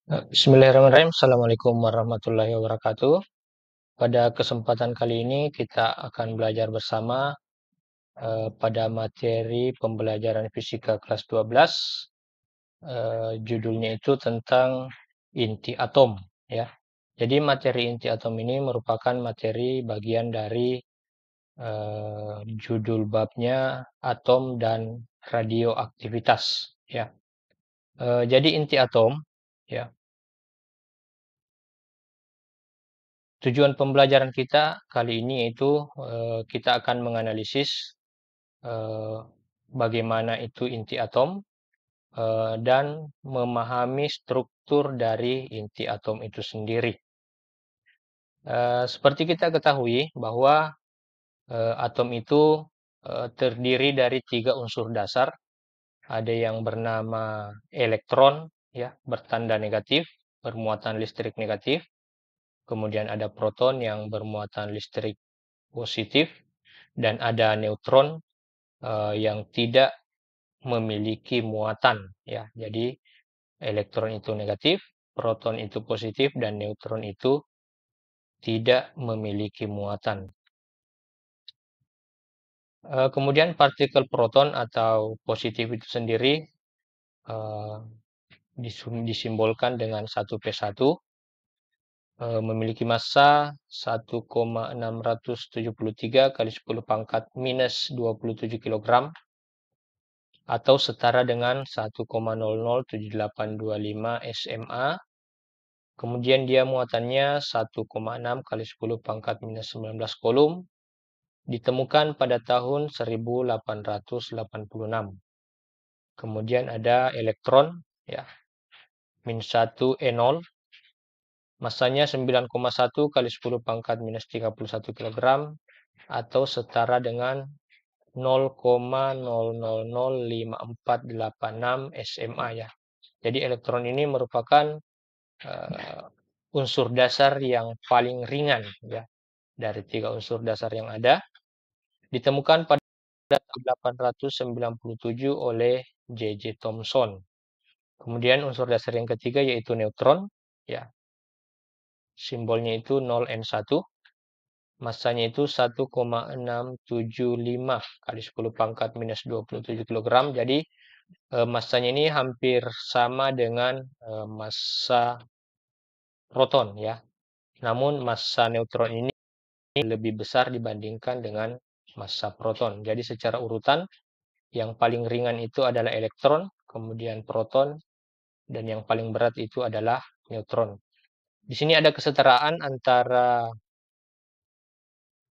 Bismillahirrahmanirrahim. Assalamualaikum warahmatullahi wabarakatuh. Pada kesempatan kali ini kita akan belajar bersama pada materi pembelajaran fisika kelas 12. Judulnya itu tentang inti atom, ya. Jadi materi inti atom ini merupakan materi bagian dari judul babnya atom dan radioaktivitas, ya. Jadi inti atom, ya. Tujuan pembelajaran kita kali ini yaitu kita akan menganalisis eh, bagaimana itu inti atom dan memahami struktur dari inti atom itu sendiri. Seperti kita ketahui bahwa atom itu terdiri dari 3 unsur dasar. Ada yang bernama elektron, ya, bertanda negatif, bermuatan listrik negatif. Kemudian ada proton yang bermuatan listrik positif, dan ada neutron yang tidak memiliki muatan, ya. Jadi elektron itu negatif, proton itu positif, dan neutron itu tidak memiliki muatan. Kemudian partikel proton atau positif itu sendiri uh, disimbolkan dengan 1p1, memiliki massa 1,673 kali 10 pangkat minus 27 kg atau setara dengan 1,007825 SMA. Kemudian dia muatannya 1,6 kali 10 pangkat minus 19 kolom. Ditemukan pada tahun 1886. Kemudian ada elektron, ya, -1 E0. Masanya 9,1 kali 10 pangkat minus 31 kg atau setara dengan 0,000548 SMA, ya. Jadi elektron ini merupakan unsur dasar yang paling ringan, ya, dari 3 unsur dasar yang ada. Ditemukan pada 1897 oleh J.J. Thomson. Kemudian unsur dasar yang ketiga yaitu neutron, ya. Simbolnya itu 0N1. Massanya itu 1,675 kali 10 pangkat minus 27 kg. Jadi massanya ini hampir sama dengan massa proton, ya. Namun massa neutron ini lebih besar dibandingkan dengan massa proton. Jadi secara urutan yang paling ringan itu adalah elektron, kemudian proton, dan yang paling berat itu adalah neutron. Di sini ada kesetaraan antara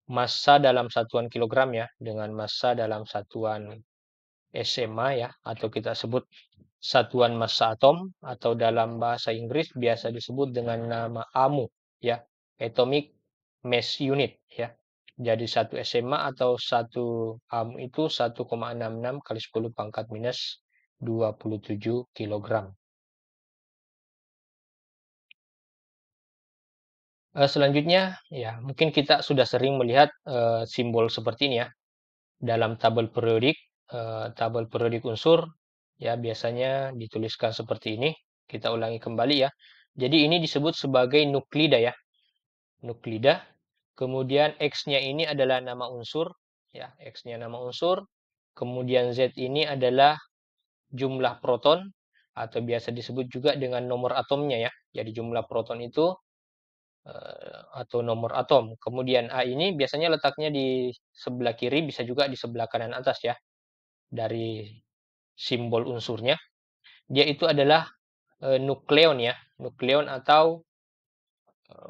massa dalam satuan kilogram, ya, dengan massa dalam satuan SMA, ya, atau kita sebut satuan massa atom, atau dalam bahasa Inggris biasa disebut dengan nama AMU, ya, Atomic Mass Unit, ya. Jadi 1 SMA atau 1 AMU itu 1,66 kali 10 pangkat minus 27 kg. Selanjutnya, ya, mungkin kita sudah sering melihat simbol seperti ini, ya, dalam tabel periodik unsur, ya, biasanya dituliskan seperti ini. Kita ulangi kembali, ya. Jadi ini disebut sebagai nuklida, ya. Nuklida. Kemudian X-nya ini adalah nama unsur, ya, X-nya nama unsur. Kemudian Z ini adalah jumlah proton atau biasa disebut juga dengan nomor atomnya, ya. Jadi jumlah proton itu atau nomor atom. Kemudian A ini biasanya letaknya di sebelah kiri, bisa juga di sebelah kanan atas, ya, dari simbol unsurnya. Dia itu adalah nukleon, ya, nukleon atau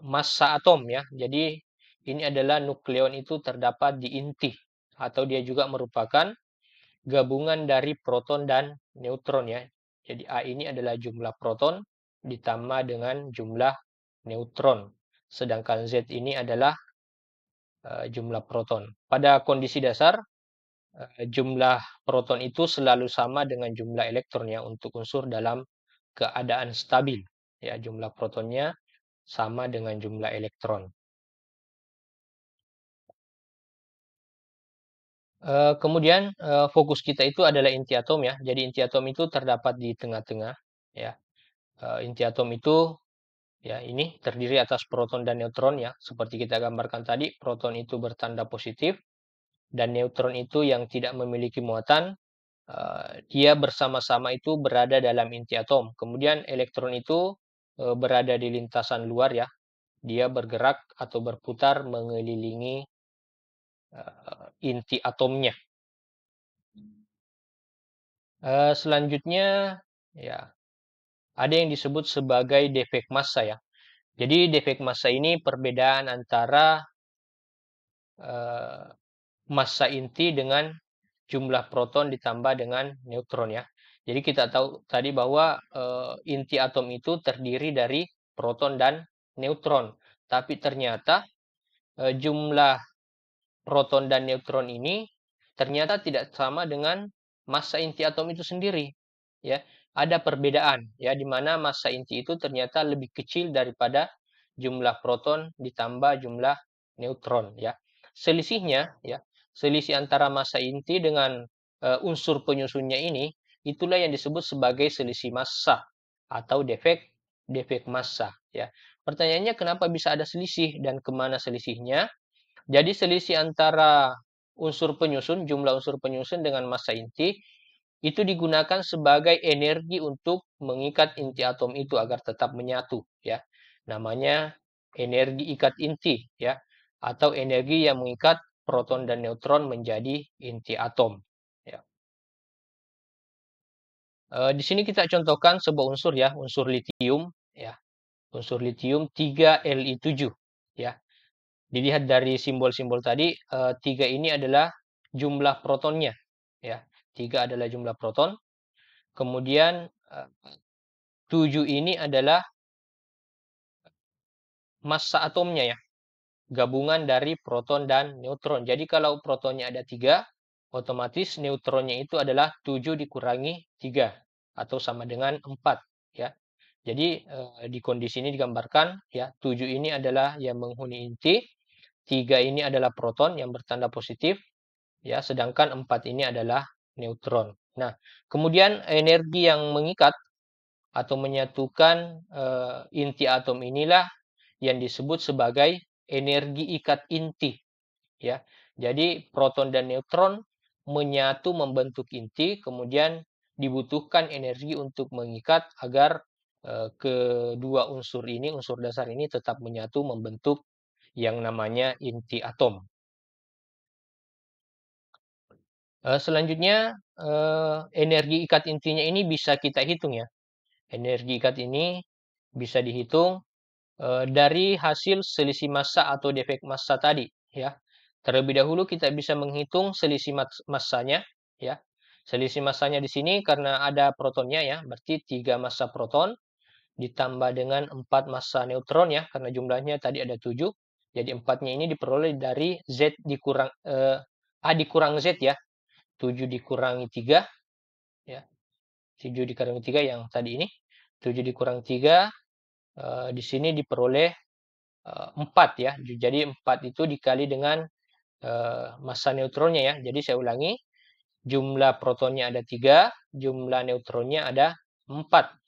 massa atom, ya. Jadi ini adalah nukleon itu terdapat di inti, atau dia juga merupakan gabungan dari proton dan neutron, ya. Jadi A ini adalah jumlah proton ditambah dengan jumlah neutron. Sedangkan Z ini adalah jumlah proton. Pada kondisi dasar, jumlah proton itu selalu sama dengan jumlah elektron, ya, untuk unsur dalam keadaan stabil, ya. Jumlah protonnya sama dengan jumlah elektron. Kemudian fokus kita itu adalah inti atom, ya. Jadi inti atom itu terdapat di tengah-tengah, ya. Inti atom itu ya ini terdiri atas proton dan neutron ya, seperti kita gambarkan tadi, proton itu bertanda positif dan neutron itu yang tidak memiliki muatan, dia bersama-sama itu berada dalam inti atom. Kemudian elektron itu berada di lintasan luar ya, dia bergerak atau berputar mengelilingi inti atomnya. Selanjutnya ya ada yang disebut sebagai defek massa ya. Jadi defek massa ini perbedaan antara massa inti dengan jumlah proton ditambah dengan neutron ya. Jadi kita tahu tadi bahwa inti atom itu terdiri dari proton dan neutron. Tapi ternyata jumlah proton dan neutron ini ternyata tidak sama dengan massa inti atom itu sendiri. Ya, ada perbedaan ya di mana massa inti itu ternyata lebih kecil daripada jumlah proton ditambah jumlah neutron ya. Selisihnya ya, selisih antara massa inti dengan unsur penyusunnya ini itulah yang disebut sebagai selisih massa atau defek massa ya. Pertanyaannya kenapa bisa ada selisih dan kemana selisihnya? Jadi selisih antara unsur penyusun, jumlah unsur penyusun dengan massa inti itu digunakan sebagai energi untuk mengikat inti atom itu agar tetap menyatu ya. Namanya energi ikat inti ya atau energi yang mengikat proton dan neutron menjadi inti atom ya. Di sini kita contohkan sebuah unsur ya, unsur litium ya. Unsur litium 3Li7 ya. Dilihat dari simbol-simbol tadi, 3 ini adalah jumlah protonnya, ya. 3 adalah jumlah proton. Kemudian, 7 ini adalah massa atomnya ya, gabungan dari proton dan neutron. Jadi kalau protonnya ada 3, otomatis neutronnya itu adalah 7 dikurangi 3 atau sama dengan 4 ya. Jadi, di kondisi ini digambarkan ya, 7 ini adalah yang menghuni inti, 3 ini adalah proton yang bertanda positif, ya, sedangkan 4 ini adalah neutron. Nah, kemudian energi yang mengikat atau menyatukan inti atom inilah yang disebut sebagai energi ikat inti, ya. Jadi proton dan neutron menyatu membentuk inti, kemudian dibutuhkan energi untuk mengikat agar kedua unsur ini, unsur dasar ini tetap menyatu membentuk yang namanya inti atom. Selanjutnya, energi ikat intinya ini bisa kita hitung ya. Energi ikat ini bisa dihitung dari hasil selisih massa atau defek massa tadi ya. Terlebih dahulu kita bisa menghitung selisih massanya ya. Selisih massanya di sini karena ada protonnya ya, berarti 3 massa proton ditambah dengan 4 massa neutron ya, karena jumlahnya tadi ada 7. Jadi 4-nya ini diperoleh dari Z dikurang A dikurang Z ya. 7 dikurangi 3 ya. 7 dikurangi 3 yang tadi ini. 7 dikurangi 3 di sini diperoleh 4 ya. Jadi 4 itu dikali dengan massa neutronnya ya. Jadi saya ulangi, jumlah protonnya ada 3, jumlah neutronnya ada 4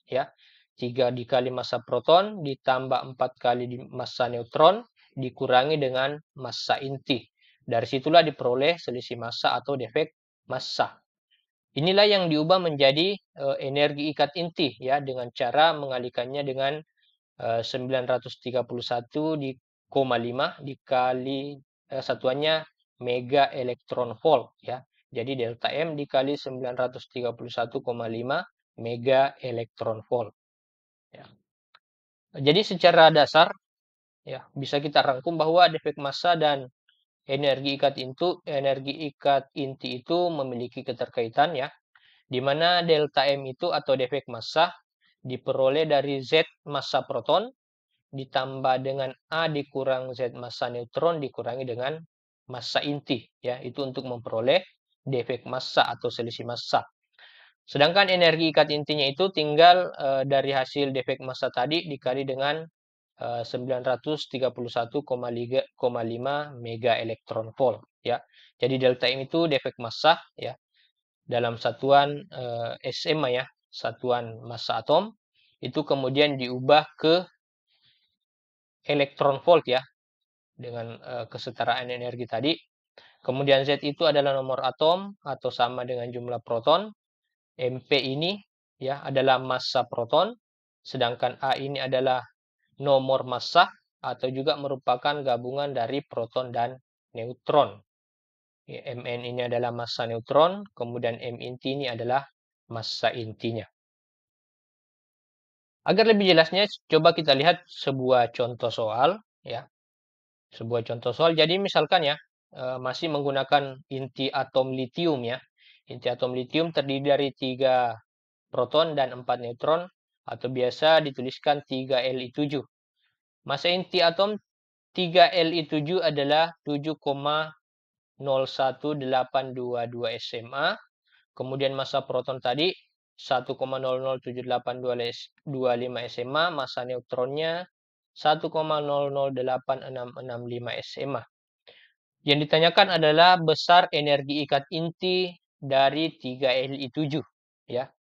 ya. 3 dikali massa proton ditambah 4 kali massa neutron dikurangi dengan massa inti. Dari situlah diperoleh selisih massa atau defek massa. Inilah yang diubah menjadi energi ikat inti ya dengan cara mengalihkannya dengan 931,5 dikali satuannya mega elektron volt ya. Jadi delta M dikali 931,5 mega elektron volt ya. Jadi secara dasar ya bisa kita rangkum bahwa defek massa dan energi ikat inti itu memiliki keterkaitan ya, di mana delta M itu atau defek massa diperoleh dari Z massa proton ditambah dengan A dikurang Z massa neutron dikurangi dengan massa inti ya, itu untuk memperoleh defek massa atau selisih massa. Sedangkan energi ikat intinya itu tinggal dari hasil defek massa tadi dikali dengan 931,5 mega elektron volt ya. Jadi delta M itu defek massa ya dalam satuan SMA ya, satuan massa atom. itu kemudian diubah ke elektron volt ya, dengan kesetaraan energi tadi. Kemudian Z itu adalah nomor atom atau sama dengan jumlah proton. MP ini ya adalah massa proton, sedangkan A ini adalah nomor massa atau juga merupakan gabungan dari proton dan neutron. Ya, Mn ini adalah massa neutron, kemudian M inti ini adalah massa intinya. Agar lebih jelasnya, coba kita lihat sebuah contoh soal ya. Sebuah contoh soal. Jadi misalkan ya, masih menggunakan inti atom litium ya. Inti atom litium terdiri dari 3 proton dan 4 neutron atau biasa dituliskan 3Li7. Massa inti atom 3Li7 adalah 7,01822 SMA. Kemudian massa proton tadi 1,007825 SMA, massa neutronnya 1,008665 SMA. Yang ditanyakan adalah besar energi ikat inti dari 3Li7 ya.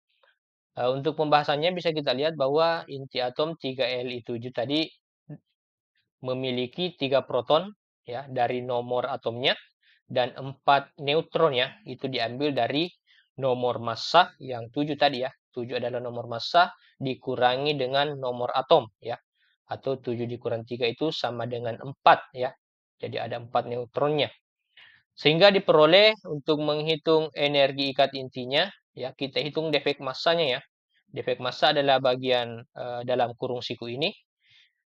Untuk pembahasannya bisa kita lihat bahwa inti atom 3Li7 tadi memiliki 3 proton ya dari nomor atomnya dan 4 neutron ya, itu diambil dari nomor massa yang 7 tadi ya. 7 adalah nomor massa dikurangi dengan nomor atom ya. Atau 7 dikurang 3 itu sama dengan 4 ya. Jadi ada 4 neutronnya. Sehingga diperoleh untuk menghitung energi ikat intinya ya, kita hitung defek massanya ya. Defek massa adalah bagian dalam kurung siku ini.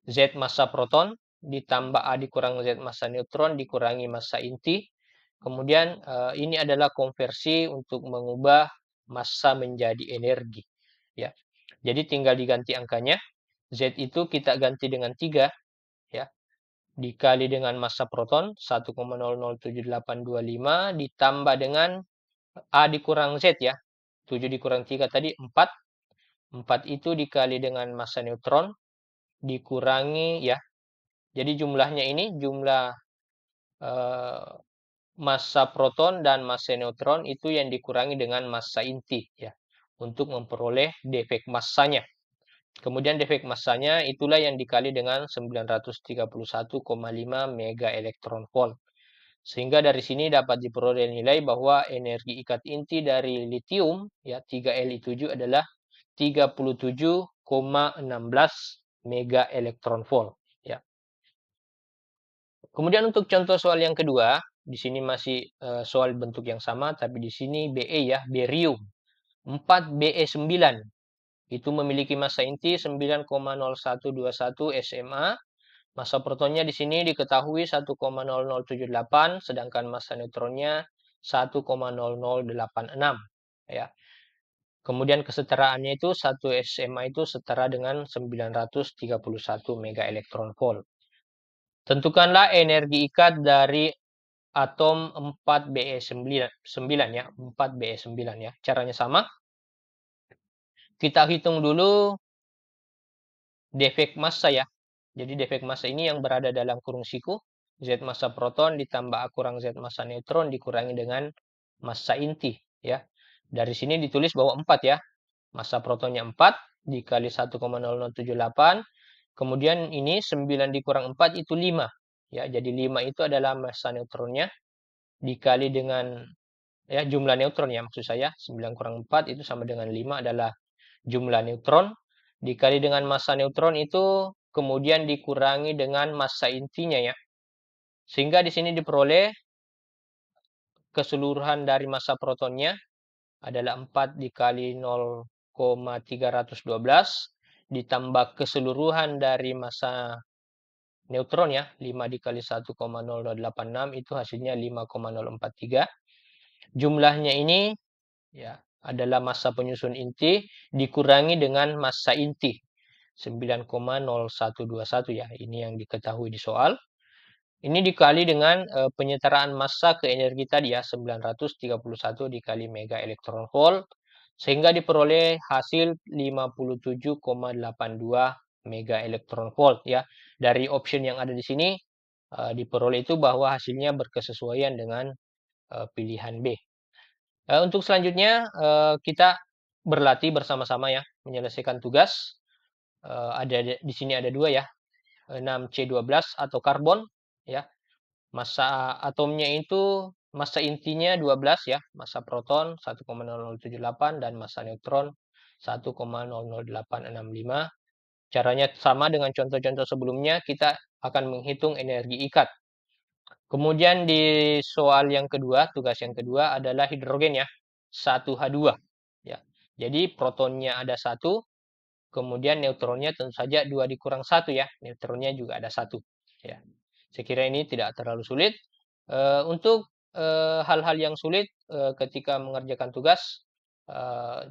Z massa proton ditambah A dikurang Z massa neutron dikurangi massa inti. Kemudian ini adalah konversi untuk mengubah massa menjadi energi ya. Jadi tinggal diganti angkanya. Z itu kita ganti dengan 3 ya. Dikali dengan massa proton 1,007825 ditambah dengan A dikurang Z ya. 7 dikurang 3 tadi 4. 4 itu dikali dengan massa neutron dikurangi ya. Jadi jumlahnya ini jumlah massa proton dan massa neutron itu yang dikurangi dengan massa inti ya untuk memperoleh defek massanya. Kemudian defek massanya itulah yang dikali dengan 931,5 mega elektron volt. Sehingga dari sini dapat diperoleh nilai bahwa energi ikat inti dari litium ya 3Li7 adalah 37,16 mega elektron volt ya. Kemudian untuk contoh soal yang kedua, di sini masih soal bentuk yang sama, tapi di sini Be ya, berium. 4Be9 itu memiliki massa inti 9,0121 SMA. Massa protonnya di sini diketahui 1,0078, sedangkan massa neutronnya 1,0086 ya. Kemudian kesetaraannya itu 1 SMA itu setara dengan 931 mega elektron volt. Tentukanlah energi ikat dari atom 4Be9 ya, 4Be9 ya. Caranya sama. Kita hitung dulu defek massa ya. Jadi defek massa ini yang berada dalam kurung siku, Z massa proton ditambah A kurang Z massa neutron dikurangi dengan massa inti ya. Dari sini ditulis bahwa 4 ya. Massa protonnya 4 dikali 1,0078. Kemudian ini 9 dikurang 4 itu 5. Ya, jadi 5 itu adalah massa neutronnya dikali dengan ya jumlah neutron ya maksud saya. 9 kurang 4 itu sama dengan 5 adalah jumlah neutron dikali dengan massa neutron itu kemudian dikurangi dengan massa intinya ya. Sehingga di sini diperoleh keseluruhan dari massa protonnya adalah 4 dikali 0,312 ditambah keseluruhan dari massa neutron ya, 5 dikali 1,0086 itu hasilnya 5,043. Jumlahnya ini ya adalah massa penyusun inti dikurangi dengan massa inti 9,0121 ya. Ini yang diketahui di soal. Ini dikali dengan penyetaraan massa ke energi tadi ya 931 dikali mega elektron volt sehingga diperoleh hasil 57,82 mega elektron volt ya. Dari option yang ada di sini diperoleh itu bahwa hasilnya berkesesuaian dengan pilihan B. Untuk selanjutnya kita berlatih bersama-sama ya menyelesaikan tugas. ada di sini ada 2 ya, 6C12 atau karbon ya. Massa atomnya itu massa intinya 12 ya, massa proton 1,0078 dan massa neutron 1,00865. Caranya sama dengan contoh-contoh sebelumnya, kita akan menghitung energi ikat. Kemudian di soal yang kedua, tugas yang kedua adalah hidrogen ya, 1H2 ya. Jadi protonnya ada 1, kemudian neutronnya tentu saja 2 dikurang 1 ya, neutronnya juga ada 1 ya. Saya kira ini tidak terlalu sulit. Untuk hal-hal yang sulit ketika mengerjakan tugas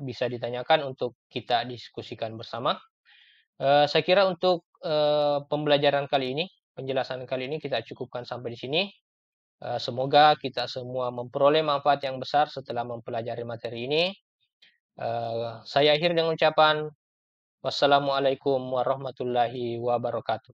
bisa ditanyakan untuk kita diskusikan bersama. Saya kira untuk pembelajaran kali ini, penjelasan kali ini kita cukupkan sampai di sini. Semoga kita semua memperoleh manfaat yang besar setelah mempelajari materi ini. Saya akhiri dengan ucapan wassalamualaikum warahmatullahi wabarakatuh.